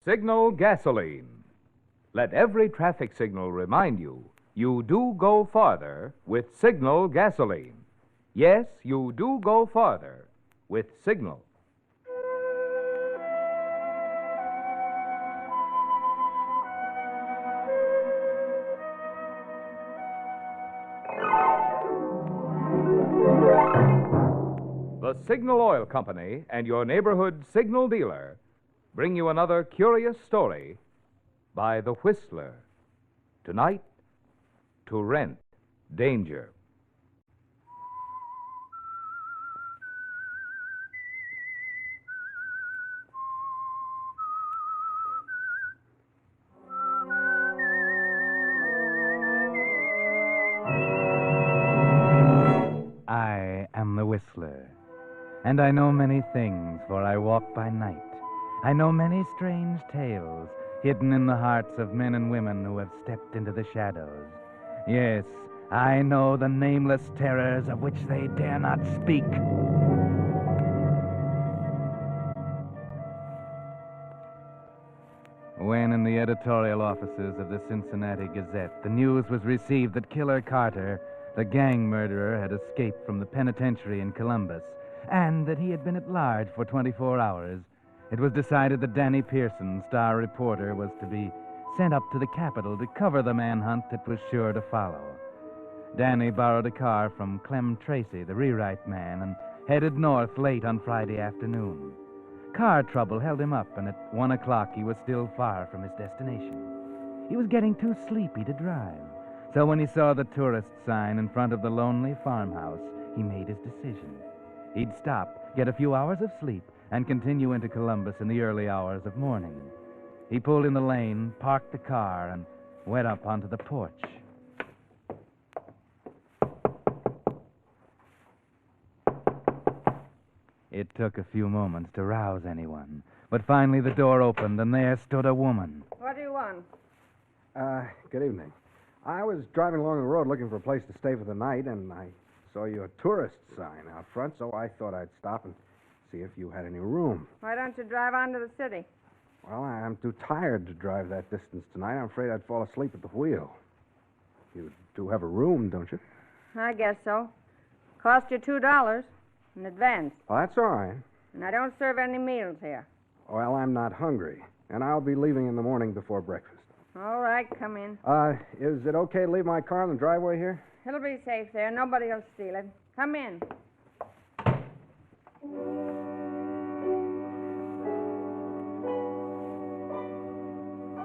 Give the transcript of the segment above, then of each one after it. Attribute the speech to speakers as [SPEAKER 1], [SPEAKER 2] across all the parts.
[SPEAKER 1] Signal gasoline. Let every traffic signal remind you, you do go farther with Signal gasoline. Yes, you do go farther with Signal. The Signal Oil Company and your neighborhood Signal dealer bring you another curious story by The Whistler. Tonight, To Rent Danger.
[SPEAKER 2] I am the Whistler, and I know many things, for I walk by night. I know many strange tales hidden in the hearts of men and women who have stepped into the shadows. Yes, I know the nameless terrors of which they dare not speak. When in the editorial offices of the Cincinnati Gazette, the news was received that Killer Carter, the gang murderer, had escaped from the penitentiary in Columbus, and that he had been at large for 24 hours, it was decided that Danny Pearson, star reporter, was to be sent up to the capital to cover the manhunt that was sure to follow. Danny borrowed a car from Clem Tracy, the rewrite man, and headed north late on Friday afternoon. Car trouble held him up, and at 1 o'clock he was still far from his destination. He was getting too sleepy to drive, so when he saw the tourist sign in front of the lonely farmhouse, he made his decision. He'd stop, get a few hours of sleep, and continue into Columbus in the early hours of morning. He pulled in the lane, parked the car, and went up onto the porch. It took a few moments to rouse anyone, but finally the door opened, and there stood a woman.
[SPEAKER 3] What do you want?
[SPEAKER 4] Good evening. I was driving along the road looking for a place to stay for the night, and I saw your tourist sign out front, so I thought I'd stop and see if you had any room.
[SPEAKER 3] Why don't you drive on to the city?
[SPEAKER 4] Well, I'm too tired to drive that distance tonight. I'm afraid I'd fall asleep at the wheel. You do have a room, don't you?
[SPEAKER 3] I guess so. Cost you $2 in advance.
[SPEAKER 4] Well, that's all right.
[SPEAKER 3] And I don't serve any meals here.
[SPEAKER 4] Well, I'm not hungry, and I'll be leaving in the morning before breakfast.
[SPEAKER 3] All right, come in.
[SPEAKER 4] Is it okay to leave my car in the driveway here?
[SPEAKER 3] It'll be safe there. Nobody will steal it. Come in.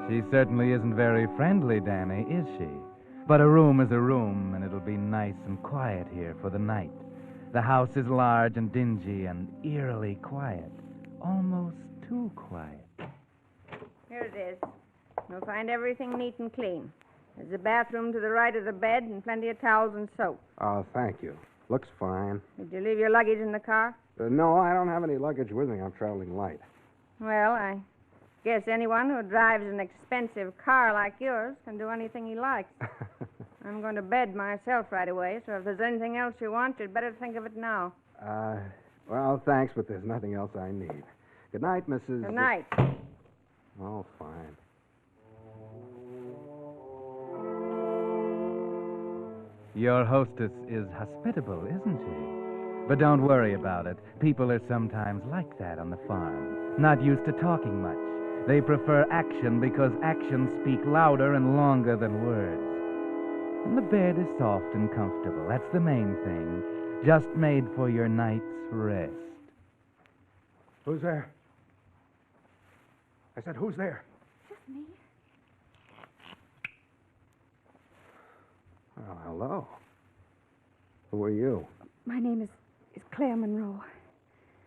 [SPEAKER 2] She certainly isn't very friendly, Danny, is she? But a room is a room, and it'll be nice and quiet here for the night. The house is large and dingy and eerily quiet. Almost too quiet.
[SPEAKER 3] Here it is. You'll find everything neat and clean. There's a bathroom to the right of the bed and plenty of towels and soap.
[SPEAKER 4] Oh, thank you. Looks fine.
[SPEAKER 3] Did you leave your luggage in the car?
[SPEAKER 4] No, I don't have any luggage with me. I'm traveling light.
[SPEAKER 3] Well, I guess anyone who drives an expensive car like yours can do anything he likes. I'm going to bed myself right away, so if there's anything else you want, you'd better think of it now.
[SPEAKER 4] Well, thanks, but there's nothing else I need. Good night, Mrs.
[SPEAKER 3] Good night.
[SPEAKER 4] Oh, fine.
[SPEAKER 2] Your hostess is hospitable, isn't she? But don't worry about it. People are sometimes like that on the farm, not used to talking much. They prefer action because actions speak louder and longer than words. And the bed is soft and comfortable. That's the main thing. Just made for your night's rest.
[SPEAKER 4] Who's there? I said, who's there?
[SPEAKER 5] Just me.
[SPEAKER 4] Well, hello. Who are you?
[SPEAKER 5] My name is Claire Monroe.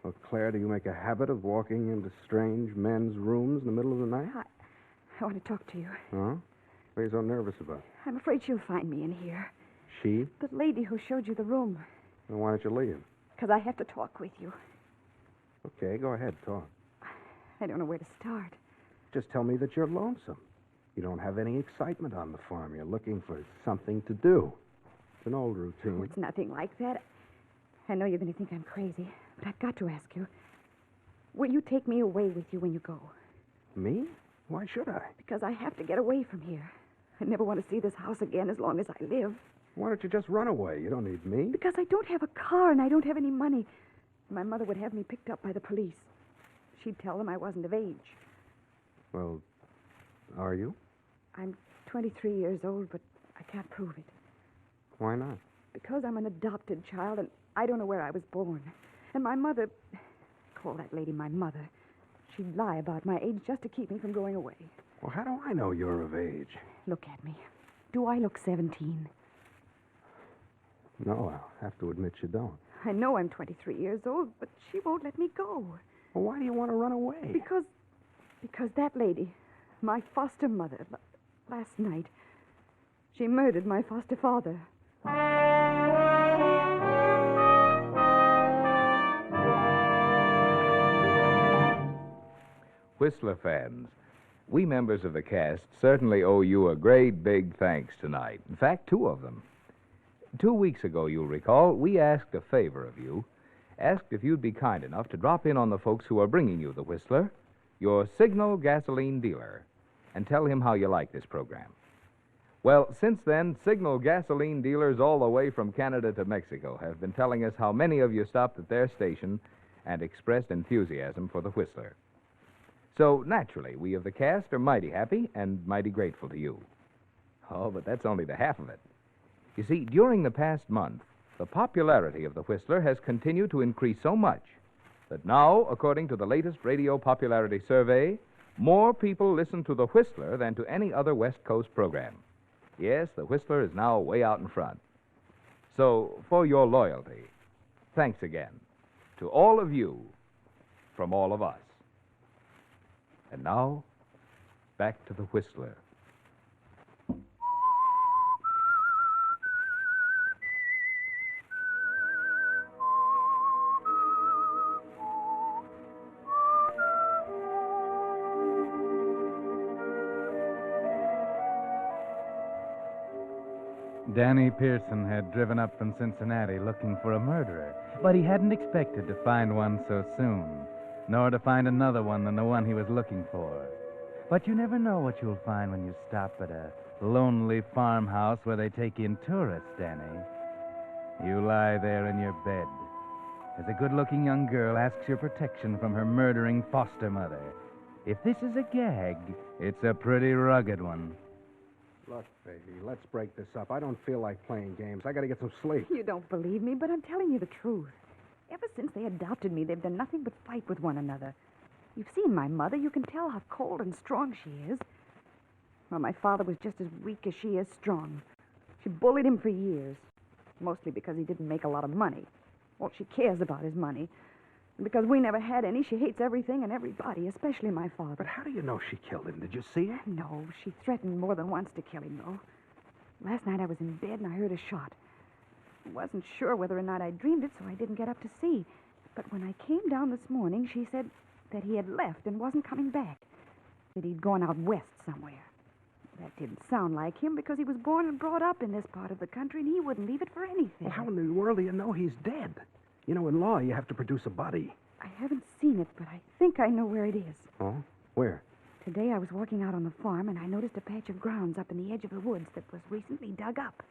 [SPEAKER 4] Well, Claire, do you make a habit of walking into strange men's rooms in the middle of the night?
[SPEAKER 5] I want to talk to you.
[SPEAKER 4] Huh? What are you so nervous about?
[SPEAKER 5] I'm afraid she'll find me in here.
[SPEAKER 4] She?
[SPEAKER 5] The lady who showed you the room.
[SPEAKER 4] Then why don't you leave?
[SPEAKER 5] Because I have to talk with you.
[SPEAKER 4] Okay, go ahead, talk.
[SPEAKER 5] I don't know where to start.
[SPEAKER 4] Just tell me that you're lonesome. You don't have any excitement on the farm. You're looking for something to do. It's an old routine.
[SPEAKER 5] Oh, it's nothing like that. I know you're going to think I'm crazy, but I've got to ask you. Will you take me away with you when you go?
[SPEAKER 4] Me? Why should I?
[SPEAKER 5] Because I have to get away from here. I never want to see this house again as long as I live.
[SPEAKER 4] Why don't you just run away? You don't need me.
[SPEAKER 5] Because I don't have a car and I don't have any money. My mother would have me picked up by the police. She'd tell them I wasn't of age.
[SPEAKER 4] Well, are you?
[SPEAKER 5] I'm 23 years old, but I can't prove it.
[SPEAKER 4] Why not?
[SPEAKER 5] Because I'm an adopted child and I don't know where I was born. And my mother... Call that lady my mother. She'd lie about my age just to keep me from going away.
[SPEAKER 4] Well, how do I know you're of age?
[SPEAKER 5] Look at me. Do I look 17?
[SPEAKER 4] No, I'll have to admit you don't.
[SPEAKER 5] I know I'm 23 years old, but she won't let me go.
[SPEAKER 4] Well, why do you want to run away?
[SPEAKER 5] Because that lady, my foster mother, last night, she murdered my foster father.
[SPEAKER 1] Whistler fans, we members of the cast certainly owe you a great big thanks tonight. In fact, two of them. 2 weeks ago, you'll recall, we asked a favor of you, asked if you'd be kind enough to drop in on the folks who are bringing you the Whistler, your Signal gasoline dealer, and tell him how you like this program. Well, since then, Signal gasoline dealers all the way from Canada to Mexico have been telling us how many of you stopped at their station and expressed enthusiasm for the Whistler. So, naturally, we of the cast are mighty happy and mighty grateful to you. Oh, but that's only the half of it. You see, during the past month, the popularity of the Whistler has continued to increase so much that now, according to the latest radio popularity survey, more people listen to the Whistler than to any other West Coast program. Yes, the Whistler is now way out in front. So, for your loyalty, thanks again to all of you from all of us. And now, back to the Whistler.
[SPEAKER 2] Danny Pearson had driven up from Cincinnati looking for a murderer, but he hadn't expected to find one so soon, nor to find another one than the one he was looking for. But you never know what you'll find when you stop at a lonely farmhouse where they take in tourists, Danny. You lie there in your bed as a good-looking young girl asks your protection from her murdering foster mother. If this is a gag, it's a pretty rugged one.
[SPEAKER 4] Look, baby, let's break this up. I don't feel like playing games. I got to get some sleep.
[SPEAKER 5] You don't believe me, but I'm telling you the truth. Ever since they adopted me, they've done nothing but fight with one another. You've seen my mother. You can tell how cold and strong she is. Well, my father was just as weak as she is strong. She bullied him for years, mostly because he didn't make a lot of money. All she cares about is money. And because we never had any, she hates everything and everybody, especially my father.
[SPEAKER 4] But how do you know she killed him? Did you see her?
[SPEAKER 5] No, she threatened more than once to kill him, though. Last night I was in bed and I heard a shot. I wasn't sure whether or not I dreamed it, so I didn't get up to see. But when I came down this morning, she said that he had left and wasn't coming back. That he'd gone out west somewhere. That didn't sound like him because he was born and brought up in this part of the country and he wouldn't leave it for anything.
[SPEAKER 4] Well, how in the world do you know he's dead? You know, in law, you have to produce a body.
[SPEAKER 5] I haven't seen it, but I think I know where it is.
[SPEAKER 4] Oh? Where?
[SPEAKER 5] Today I was working out on the farm and I noticed a patch of grounds up in the edge of the woods that was recently dug up.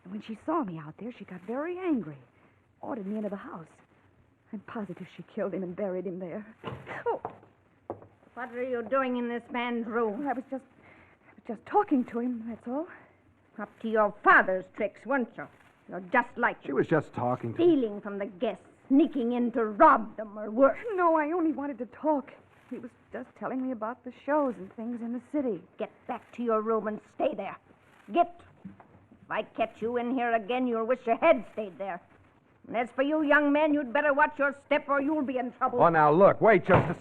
[SPEAKER 5] And when she saw me out there, she got very angry. Ordered me into the house. I'm positive she killed him and buried him there. Oh,
[SPEAKER 3] What are you doing in this man's room?
[SPEAKER 5] I was just talking to him, that's all.
[SPEAKER 3] Up to your father's tricks, weren't you? You're just like
[SPEAKER 4] She was just talking to
[SPEAKER 3] stealing from the guests, sneaking in to rob them or worse.
[SPEAKER 5] No, I only wanted to talk. He was just telling me about the shows and things in the city.
[SPEAKER 3] Get back to your room and stay there. Get. If I catch you in here again, you'll wish you had stayed there. And as for you, young man, you'd better watch your step or you'll be in trouble.
[SPEAKER 4] Oh, now, look. Wait, Justice.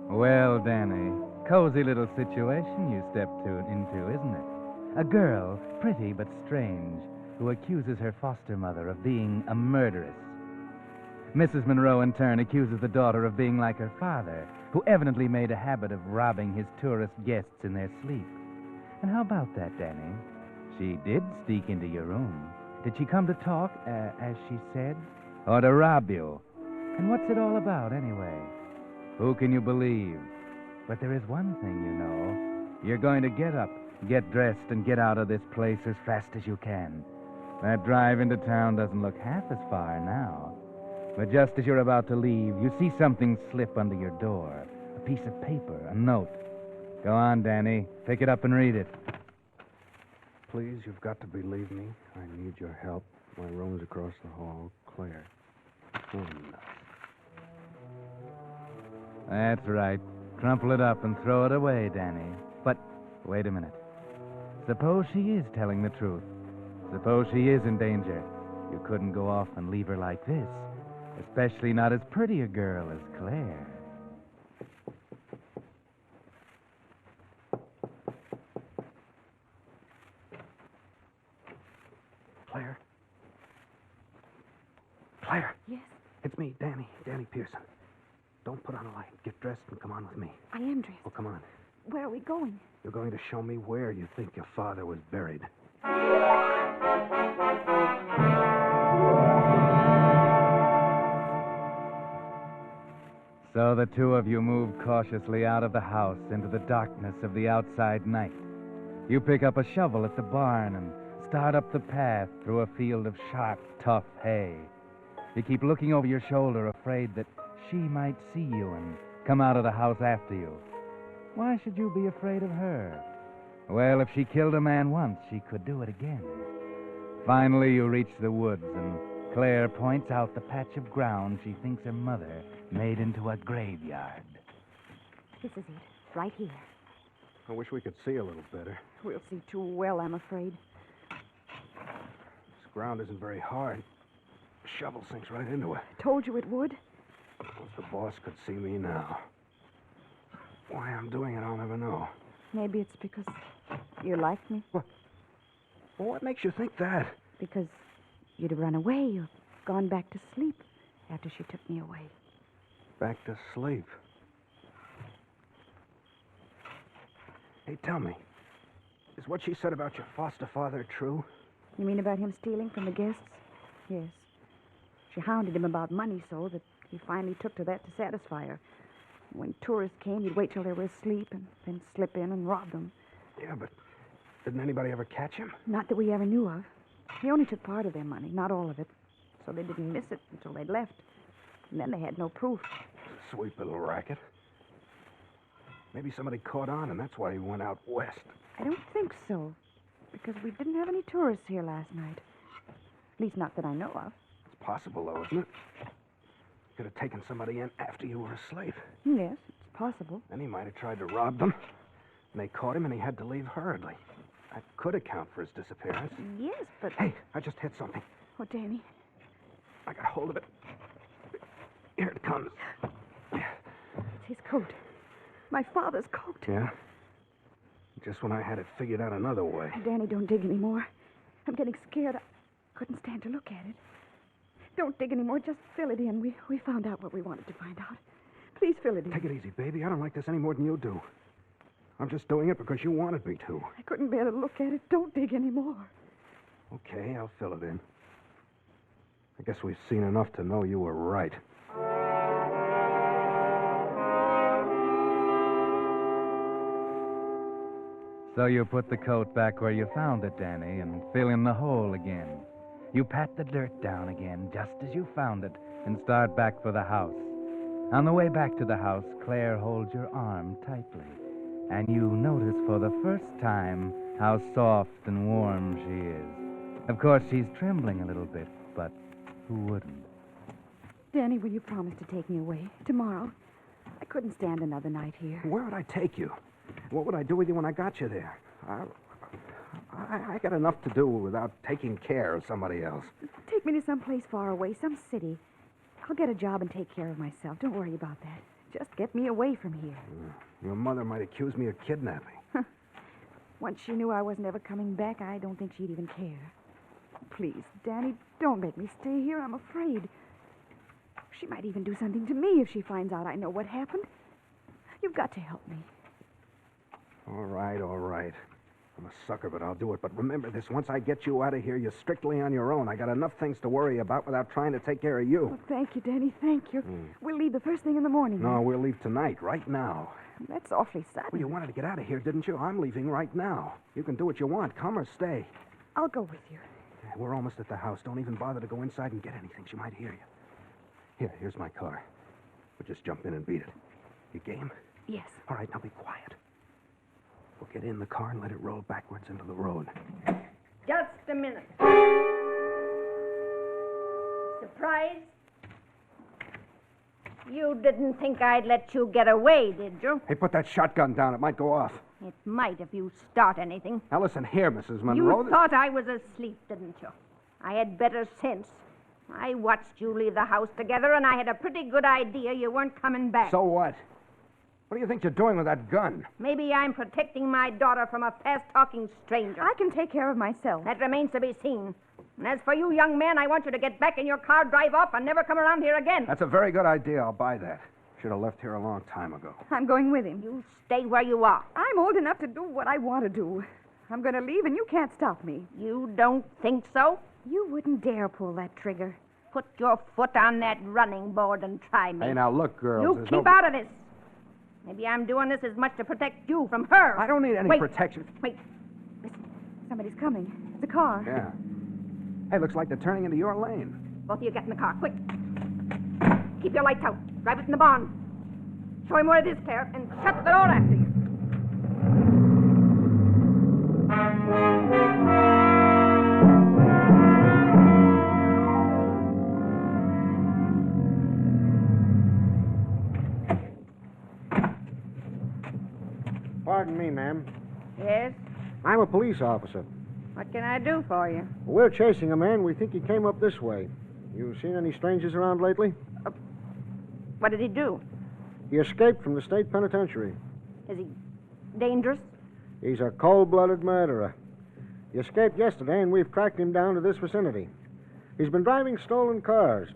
[SPEAKER 2] Well, Danny, cozy little situation you stepped into, isn't it? A girl, pretty but strange, who accuses her foster mother of being a murderess. Mrs. Monroe, in turn, accuses the daughter of being like her father, who evidently made a habit of robbing his tourist guests in their sleep. And how about that, Danny? She did sneak into your room. Did she come to talk, as she said? or to rob you. And what's it all about, anyway? Who can you believe? But there is one thing you know. You're going to get up, get dressed, and get out of this place as fast as you can. That drive into town doesn't look half as far now. But just as you're about to leave, you see something slip under your door. A piece of paper, a note. Go on, Danny. Pick it up and read it.
[SPEAKER 4] Please, you've got to believe me. I need your help. My room's across the hall. Claire. Oh, no.
[SPEAKER 2] That's right. Crumple it up and throw it away, Danny. But wait a minute. Suppose she is telling the truth. Suppose she is in danger. You couldn't go off and leave her like this. Especially not as pretty a girl as Claire.
[SPEAKER 4] Claire? Claire?
[SPEAKER 5] Yes,
[SPEAKER 4] It's me, Danny. Danny Pearson. Don't put on a light. Get dressed and come on with me.
[SPEAKER 5] I am dressed.
[SPEAKER 4] Oh, come on.
[SPEAKER 5] Where are we going?
[SPEAKER 4] You're going to show me where you think your father was buried.
[SPEAKER 2] So the two of you move cautiously out of the house into the darkness of the outside night. You pick up a shovel at the barn and start up the path through a field of sharp, tough hay. You keep looking over your shoulder, afraid that she might see you and come out of the house after you. Why should you be afraid of her? Well, if she killed a man once, she could do it again. Finally, you reach the woods, and Claire points out the patch of ground she thinks her mother made into a graveyard.
[SPEAKER 5] This is it, right here.
[SPEAKER 4] I wish we could see a little better.
[SPEAKER 5] We'll see too well, I'm afraid.
[SPEAKER 4] This ground isn't very hard. The shovel sinks right into it.
[SPEAKER 5] Told you it would.
[SPEAKER 4] If the boss could see me now. Why I'm doing it, I'll never know.
[SPEAKER 5] Maybe it's because you like me.
[SPEAKER 4] Well, what makes you think that?
[SPEAKER 5] Because you'd have run away or gone back to sleep after she took me away.
[SPEAKER 4] Back to sleep. Hey, tell me. Is what she said about your foster father true?
[SPEAKER 5] You mean about him stealing from the guests? Yes. She hounded him about money so that he finally took to that to satisfy her. When tourists came, he'd wait till they were asleep and then slip in and rob them.
[SPEAKER 4] Yeah, but didn't anybody ever catch him?
[SPEAKER 5] Not that we ever knew of. He only took part of their money, not all of it. So they didn't miss it until they'd left. And then they had no proof.
[SPEAKER 4] Sweet little racket. Maybe somebody caught on, and that's why he went out west.
[SPEAKER 5] I don't think so, because we didn't have any tourists here last night. At least not that I know of.
[SPEAKER 4] It's possible, though, isn't it? Could have taken somebody in after you were asleep.
[SPEAKER 5] Yes, it's possible.
[SPEAKER 4] Then he might have tried to rob them. And they caught him, and he had to leave hurriedly. That could account for his disappearance.
[SPEAKER 5] Yes, but...
[SPEAKER 4] Hey, I just hit something.
[SPEAKER 5] Oh, Danny.
[SPEAKER 4] I got hold of it. Here it comes.
[SPEAKER 5] It's his coat. My father's coat.
[SPEAKER 4] Yeah? Just when I had it figured out another way.
[SPEAKER 5] Danny, don't dig anymore. I'm getting scared. I couldn't stand to look at it. Don't dig anymore. Just fill it in. We found out what we wanted to find out. Please fill it in.
[SPEAKER 4] Take it easy, baby. I don't like this any more than you do. I'm just doing it because you wanted me to.
[SPEAKER 5] I couldn't bear to look at it. Don't dig anymore.
[SPEAKER 4] Okay, I'll fill it in. I guess we've seen enough to know you were right.
[SPEAKER 2] So you put the coat back where you found it, Danny, and fill in the hole again. You pat the dirt down again, just as you found it, and start back for the house. On the way back to the house, Claire holds your arm tightly, and you notice for the first time how soft and warm she is. Of course, she's trembling a little bit, but who wouldn't?
[SPEAKER 5] Danny, will you promise to take me away tomorrow? I couldn't stand another night here.
[SPEAKER 4] Where would I take you? What would I do with you when I got you there? I got enough to do without taking care of somebody else.
[SPEAKER 5] Take me to some place far away, some city. I'll get a job and take care of myself. Don't worry about that. Just get me away from here.
[SPEAKER 4] Your mother might accuse me of kidnapping.
[SPEAKER 5] Once she knew I wasn't ever coming back, I don't think she'd even care. Please, Danny, don't make me stay here. I'm afraid. She might even do something to me if she finds out I know what happened. You've got to help me.
[SPEAKER 4] All right, all right. I'm a sucker, but I'll do it. But remember this, once I get you out of here, you're strictly on your own. I got enough things to worry about without trying to take care of you.
[SPEAKER 5] Oh, thank you, Danny. Thank you. We'll leave the first thing in the morning.
[SPEAKER 4] No, we'll leave tonight, right now.
[SPEAKER 5] That's awfully sudden.
[SPEAKER 4] Well, you wanted to get out of here, didn't you? I'm leaving right now. You can do what you want. Come or stay.
[SPEAKER 5] I'll go with you.
[SPEAKER 4] We're almost at the house. Don't even bother to go inside and get anything. She might hear you. Here's my car. We'll just jump in and beat it. You game?
[SPEAKER 5] Yes.
[SPEAKER 4] All right, now be quiet. We'll get in the car and let it roll backwards into the road.
[SPEAKER 3] Just a minute. Surprise? You didn't think I'd let you get away, did you?
[SPEAKER 4] Hey, put that shotgun down. It might go off.
[SPEAKER 3] It might if you start anything.
[SPEAKER 4] Now listen here, Mrs. Monroe.
[SPEAKER 3] You thought I was asleep, didn't you? I had better sense. I watched you leave the house together, and I had a pretty good idea you weren't coming back.
[SPEAKER 4] So what? What do you think you're doing with that gun?
[SPEAKER 3] Maybe I'm protecting my daughter from a fast-talking stranger.
[SPEAKER 5] I can take care of myself.
[SPEAKER 3] That remains to be seen. And as for you, young man, I want you to get back in your car, drive off, and never come around here again.
[SPEAKER 4] That's a very good idea. I'll buy that. Should have left here a long time ago.
[SPEAKER 5] I'm going with him.
[SPEAKER 3] You stay where you are.
[SPEAKER 5] I'm old enough to do what I want to do. I'm going to leave, and you can't stop me.
[SPEAKER 3] You don't think so?
[SPEAKER 5] You wouldn't dare pull that trigger.
[SPEAKER 3] Put your foot on that running board and try me.
[SPEAKER 4] Hey, now look, girls.
[SPEAKER 3] You
[SPEAKER 4] there's
[SPEAKER 3] keep out of this. Maybe I'm doing this as much to protect you from her.
[SPEAKER 4] I don't need any
[SPEAKER 3] Wait.
[SPEAKER 4] protection.
[SPEAKER 3] Wait.
[SPEAKER 5] Somebody's coming. It's a car.
[SPEAKER 4] Yeah. Hey, looks like they're turning into your lane.
[SPEAKER 3] Both of you get in the car, quick. Keep your lights out. Drive it in the barn. Show him where it is, Claire, and shut the door after you.
[SPEAKER 6] Pardon me, ma'am.
[SPEAKER 3] Yes?
[SPEAKER 6] I'm a police officer.
[SPEAKER 3] What can I do for you?
[SPEAKER 6] We're chasing a man. We think he came up this way. You seen any strangers around lately?
[SPEAKER 3] What did he do?
[SPEAKER 6] He escaped from the state penitentiary.
[SPEAKER 3] Is he dangerous?
[SPEAKER 6] He's a cold-blooded murderer. He escaped yesterday, and we've tracked him down to this vicinity. He's been driving stolen cars.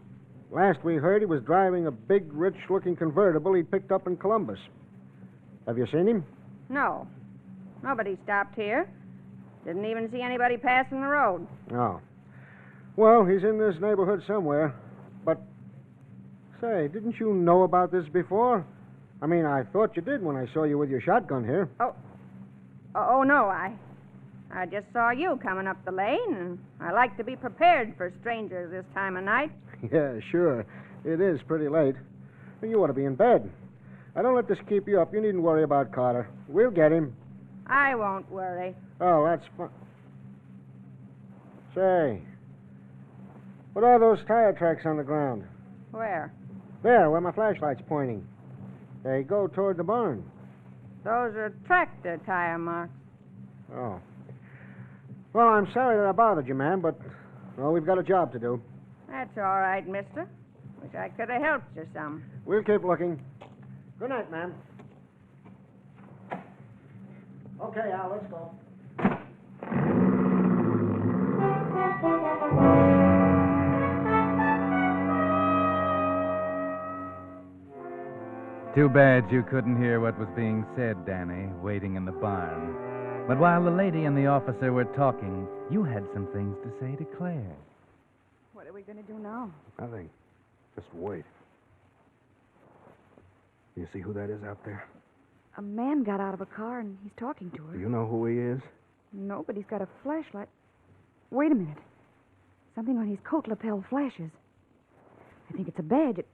[SPEAKER 6] Last we heard, he was driving a big, rich-looking convertible he picked up in Columbus. Have you seen him?
[SPEAKER 3] No. Nobody stopped here. Didn't even see anybody passing the road.
[SPEAKER 6] No. Well, he's in this neighborhood somewhere. But, say, didn't you know about this before? I mean, I thought you did when I saw you with your shotgun here.
[SPEAKER 3] Oh, no, I just saw you coming up the lane, and I like to be prepared for strangers this time of night.
[SPEAKER 6] Yeah, sure. It is pretty late. You ought to be in bed. I don't let this keep you up. You needn't worry about Carter. We'll get him.
[SPEAKER 3] I won't worry.
[SPEAKER 6] Oh, that's fine. Say, what are those tire tracks on the ground?
[SPEAKER 3] Where?
[SPEAKER 6] There, where my flashlight's pointing. They go toward the barn.
[SPEAKER 3] Those are tractor tire marks.
[SPEAKER 6] Oh. Well, I'm sorry that I bothered you, ma'am, but, well, we've got a job to do.
[SPEAKER 3] That's all right, mister. Wish I could have helped you some.
[SPEAKER 6] We'll keep looking. Good night, ma'am. Okay, Al, let's go.
[SPEAKER 2] Too bad you couldn't hear what was being said, Danny, waiting in the barn. But while the lady and the officer were talking, you had some things to say to Claire.
[SPEAKER 5] What are we going to do now?
[SPEAKER 4] Nothing. Just wait. You see who that is out there?
[SPEAKER 5] A man got out of a car and he's talking to her.
[SPEAKER 4] Do you know who he is?
[SPEAKER 5] No, but he's got a flashlight. Wait a minute. Something on his coat lapel flashes. I think it's a badge. It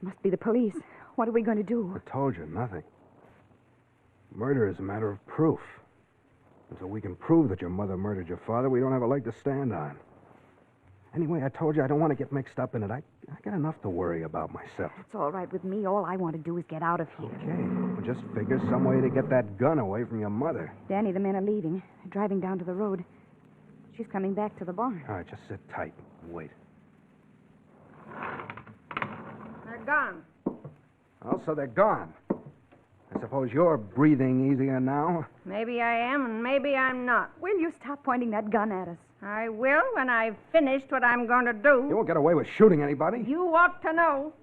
[SPEAKER 5] must be the police. What are we going to do?
[SPEAKER 4] I told you, nothing. Murder is a matter of proof. Until we can prove that your mother murdered your father, we don't have a leg to stand on. Anyway, I told you I don't want to get mixed up in it. I got enough to worry about myself.
[SPEAKER 5] It's all right with me. All I want to do is get out of here.
[SPEAKER 4] Okay, well, just figure some way to get that gun away from your mother.
[SPEAKER 5] Danny, the men are leaving. They're driving down to the road. She's coming back to the barn.
[SPEAKER 4] All right, just sit tight and wait.
[SPEAKER 3] They're gone.
[SPEAKER 4] Also, they're gone. I suppose you're breathing easier now.
[SPEAKER 3] Maybe I am, and maybe I'm not.
[SPEAKER 5] Will you stop pointing that gun at us?
[SPEAKER 3] I will when I've finished what I'm going to do.
[SPEAKER 4] You won't get away with shooting anybody.
[SPEAKER 3] You ought to know.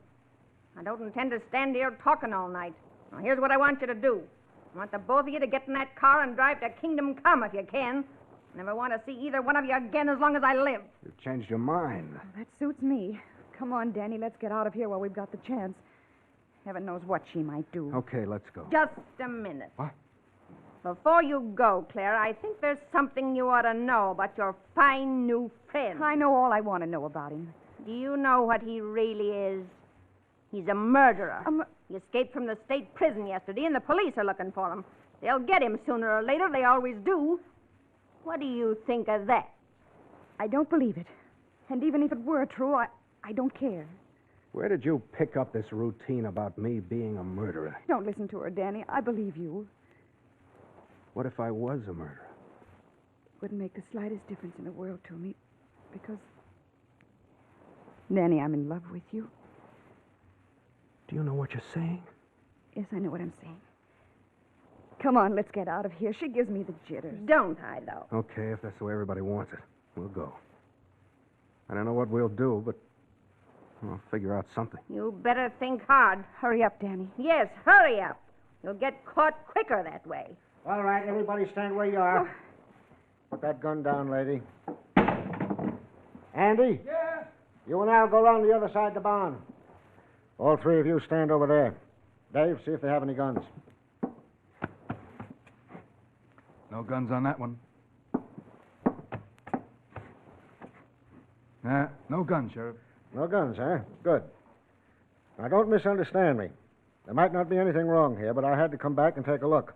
[SPEAKER 3] I don't intend to stand here talking all night. Now, here's what I want you to do. I want the both of you to get in that car and drive to Kingdom Come if you can. Never want to see either one of you again as long as I live.
[SPEAKER 4] You've changed your mind.
[SPEAKER 5] That suits me. Come on, Danny, let's get out of here while we've got the chance. Heaven knows what she might do.
[SPEAKER 4] Okay, let's go.
[SPEAKER 3] Just a minute.
[SPEAKER 4] What?
[SPEAKER 3] Before you go, Claire, I think there's something you ought to know about your fine new friend.
[SPEAKER 5] I know all I want to know about him.
[SPEAKER 3] Do you know what he really is? He's a murderer. He escaped from the state prison yesterday, and the police are looking for him. They'll get him sooner or later. They always do. What do you think of that?
[SPEAKER 5] I don't believe it. And even if it were true, I don't care.
[SPEAKER 4] Where did you pick up this routine about me being a murderer?
[SPEAKER 5] Don't listen to her, Danny. I believe you.
[SPEAKER 4] What if I was a murderer?
[SPEAKER 5] It wouldn't make the slightest difference in the world to me. Because, Danny, I'm in love with you.
[SPEAKER 4] Do you know what you're saying?
[SPEAKER 5] Yes, I know what I'm saying. Come on, let's get out of here. She gives me the jitters.
[SPEAKER 3] Don't I, though?
[SPEAKER 4] Okay, if that's the way everybody wants it, we'll go. I don't know what we'll do, but we'll figure out something.
[SPEAKER 3] You better think hard.
[SPEAKER 5] Hurry up, Danny.
[SPEAKER 3] Yes, hurry up. You'll get caught quicker that way.
[SPEAKER 6] All right, everybody stand where you are. Put that gun down, lady. Andy?
[SPEAKER 7] Yeah?
[SPEAKER 6] You and Al go around the other side of the barn. All three of you stand over there. Dave, see if they have any guns.
[SPEAKER 2] No guns on that one. No guns, Sheriff.
[SPEAKER 6] No guns, huh? Good. Now, don't misunderstand me. There might not be anything wrong here, but I had to come back and take a look.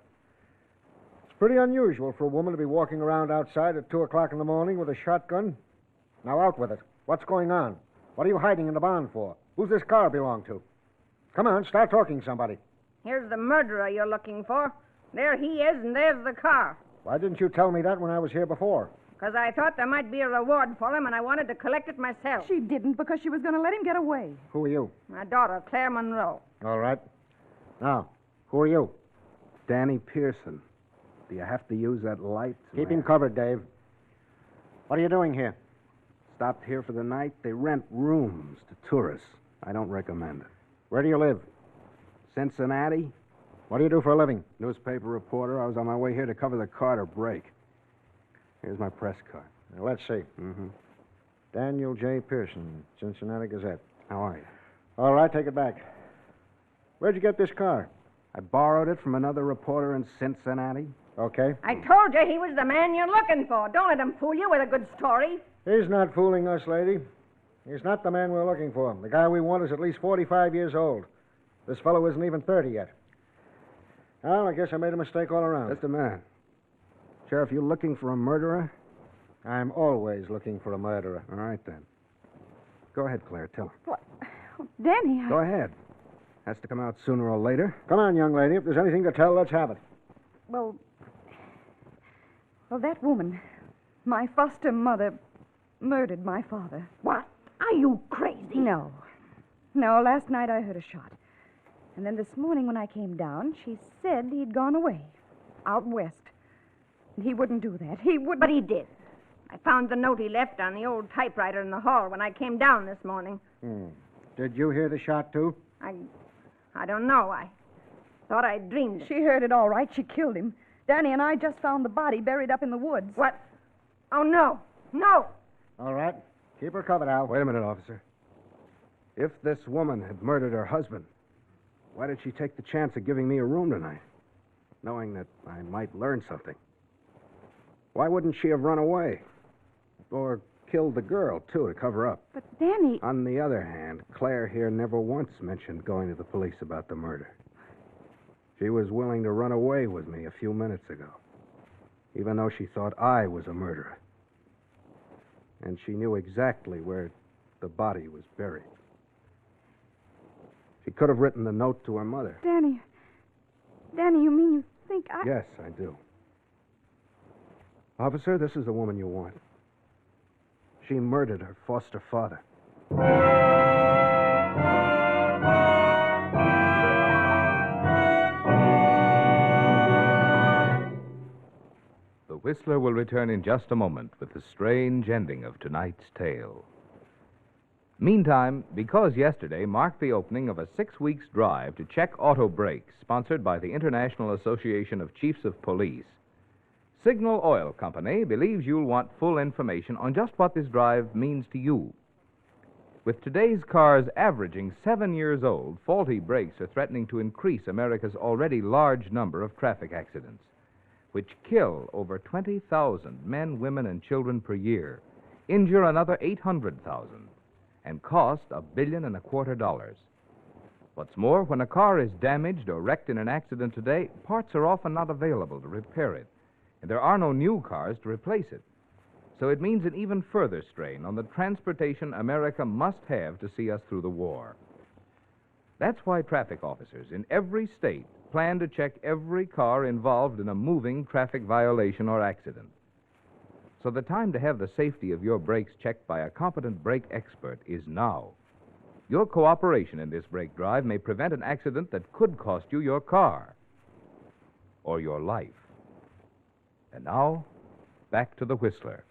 [SPEAKER 6] It's pretty unusual for a woman to be walking around outside at 2 o'clock in the morning with a shotgun. Now, out with it. What's going on? What are you hiding in the barn for? Who's this car belong to? Come on, start talking, somebody.
[SPEAKER 3] Here's the murderer you're looking for. There he is, and there's the car.
[SPEAKER 6] Why didn't you tell me that when I was here before?
[SPEAKER 3] Because I thought there might be a reward for him, and I wanted to collect it myself.
[SPEAKER 5] She didn't because she was going to let him get away.
[SPEAKER 6] Who are you?
[SPEAKER 3] My daughter, Claire Monroe.
[SPEAKER 6] All right. Now, who are you?
[SPEAKER 4] Danny Pearson. Do you have to use that light?
[SPEAKER 6] Keep him covered, Dave. What are you doing here?
[SPEAKER 4] Stopped here for the night. They rent rooms to tourists. I don't recommend it.
[SPEAKER 6] Where do you live?
[SPEAKER 4] Cincinnati?
[SPEAKER 6] What do you do for a living?
[SPEAKER 4] Newspaper reporter. I was on my way here to cover the Carter break. Here's my press card.
[SPEAKER 6] Now, let's see.
[SPEAKER 4] Mm-hmm.
[SPEAKER 6] Daniel J. Pearson, Cincinnati Gazette.
[SPEAKER 4] How are you?
[SPEAKER 6] All right, take it back. Where'd you get this car?
[SPEAKER 4] I borrowed it from another reporter in Cincinnati.
[SPEAKER 6] Okay.
[SPEAKER 3] I told you he was the man you're looking for. Don't let him fool you with a good story.
[SPEAKER 6] He's not fooling us, lady. He's not the man we're looking for. The guy we want is at least 45 years old. This fellow isn't even 30 yet. Well, I guess I made a mistake all around.
[SPEAKER 4] Just a minute. Sheriff, you looking for a murderer?
[SPEAKER 6] I'm always looking for a murderer.
[SPEAKER 4] All right, then. Go ahead, Claire. Tell her.
[SPEAKER 5] What? Oh, Danny,
[SPEAKER 4] Go ahead. Has to come out sooner or later.
[SPEAKER 6] Come on, young lady. If there's anything to tell, let's have it.
[SPEAKER 5] Well, that woman, my foster mother, murdered my father.
[SPEAKER 3] What? Are you crazy?
[SPEAKER 5] No. No, last night I heard a shot. And then this morning when I came down, she said he'd gone away, out west. He wouldn't do that. He wouldn't.
[SPEAKER 3] But he did. I found the note he left on the old typewriter in the hall when I came down this morning.
[SPEAKER 6] Did you hear the shot, too?
[SPEAKER 3] I don't know. I thought I dreamed it.
[SPEAKER 5] She heard it all right. She killed him. Danny and I just found the body buried up in the woods.
[SPEAKER 3] What? Oh, no. No.
[SPEAKER 6] All right. Keep her covered, Al.
[SPEAKER 4] Wait a minute, officer. If this woman had murdered her husband, why did she take the chance of giving me a room tonight, knowing that I might learn something? Why wouldn't she have run away? Or killed the girl, too, to cover up?
[SPEAKER 5] But Danny...
[SPEAKER 4] On the other hand, Claire here never once mentioned going to the police about the murder. She was willing to run away with me a few minutes ago, even though she thought I was a murderer. And she knew exactly where the body was buried. She could have written the note to her mother.
[SPEAKER 5] Danny, you mean you think I...
[SPEAKER 4] Yes, I do. Officer, this is the woman you want. She murdered her foster father.
[SPEAKER 1] The Whistler will return in just a moment with the strange ending of tonight's tale. Meantime, because yesterday marked the opening of a 6-week drive to check auto brakes, sponsored by the International Association of Chiefs of Police, Signal Oil Company believes you'll want full information on just what this drive means to you. With today's cars averaging 7 years old, faulty brakes are threatening to increase America's already large number of traffic accidents, which kill over 20,000 men, women, and children per year, injure another 800,000, and cost $1.25 billion. What's more, when a car is damaged or wrecked in an accident today, parts are often not available to repair it, and there are no new cars to replace it. So it means an even further strain on the transportation America must have to see us through the war. That's why traffic officers in every state plan to check every car involved in a moving traffic violation or accident. So the time to have the safety of your brakes checked by a competent brake expert is now. Your cooperation in this brake drive may prevent an accident that could cost you your car or your life. And now, back to the Whistler.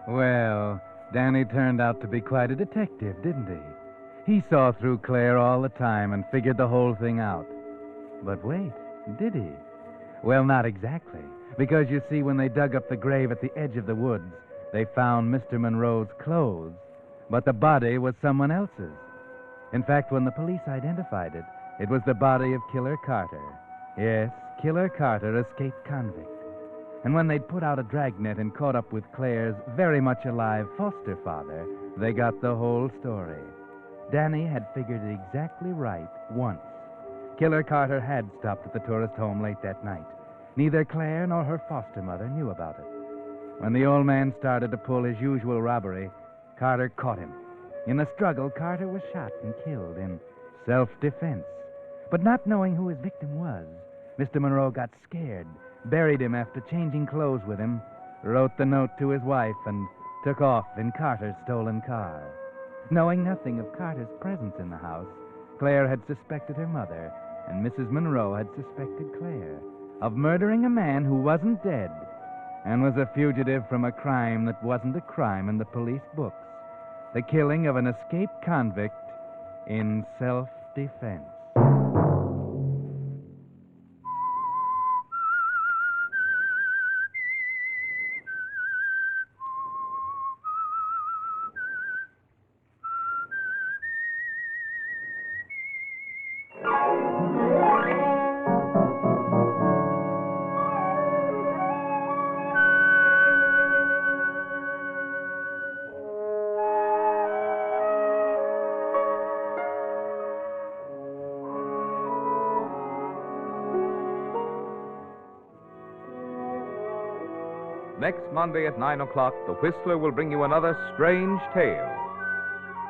[SPEAKER 2] Well, Danny turned out to be quite a detective, didn't he? He saw through Claire all the time and figured the whole thing out. But wait, did he? Well, not exactly. Because you see, when they dug up the grave at the edge of the woods, they found Mr. Monroe's clothes, but the body was someone else's. In fact, when the police identified it, it was the body of Killer Carter. Yes, Killer Carter, escaped convict. And when they'd put out a dragnet and caught up with Claire's very much alive foster father, they got the whole story. Danny had figured it exactly right once. Killer Carter had stopped at the tourist home late that night. Neither Claire nor her foster mother knew about it. When the old man started to pull his usual robbery, Carter caught him. In the struggle, Carter was shot and killed in self-defense. But not knowing who his victim was, Mr. Monroe got scared, buried him after changing clothes with him, wrote the note to his wife, and took off in Carter's stolen car. Knowing nothing of Carter's presence in the house, Claire had suspected her mother, and Mrs. Monroe had suspected Claire of murdering a man who wasn't dead and was a fugitive from a crime that wasn't a crime in the police books, the killing of an escaped convict in self-defense.
[SPEAKER 1] Next Monday at 9 o'clock, The Whistler will bring you another strange tale.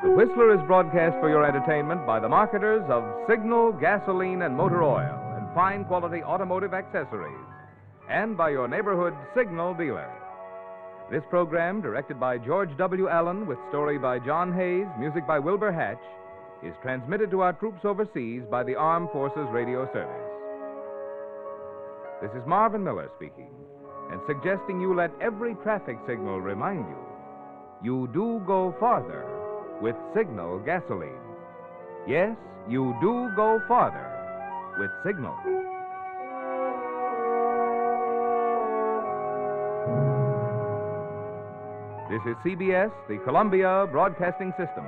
[SPEAKER 1] The Whistler is broadcast for your entertainment by the marketers of Signal, gasoline, and motor oil, and fine quality automotive accessories, and by your neighborhood Signal dealer. This program, directed by George W. Allen, with story by John Hayes, music by Wilbur Hatch, is transmitted to our troops overseas by the Armed Forces Radio Service. This is Marvin Miller speaking, and suggesting you let every traffic signal remind you do go farther with Signal gasoline. Yes, you do go farther with Signal. This is CBS, the Columbia Broadcasting System.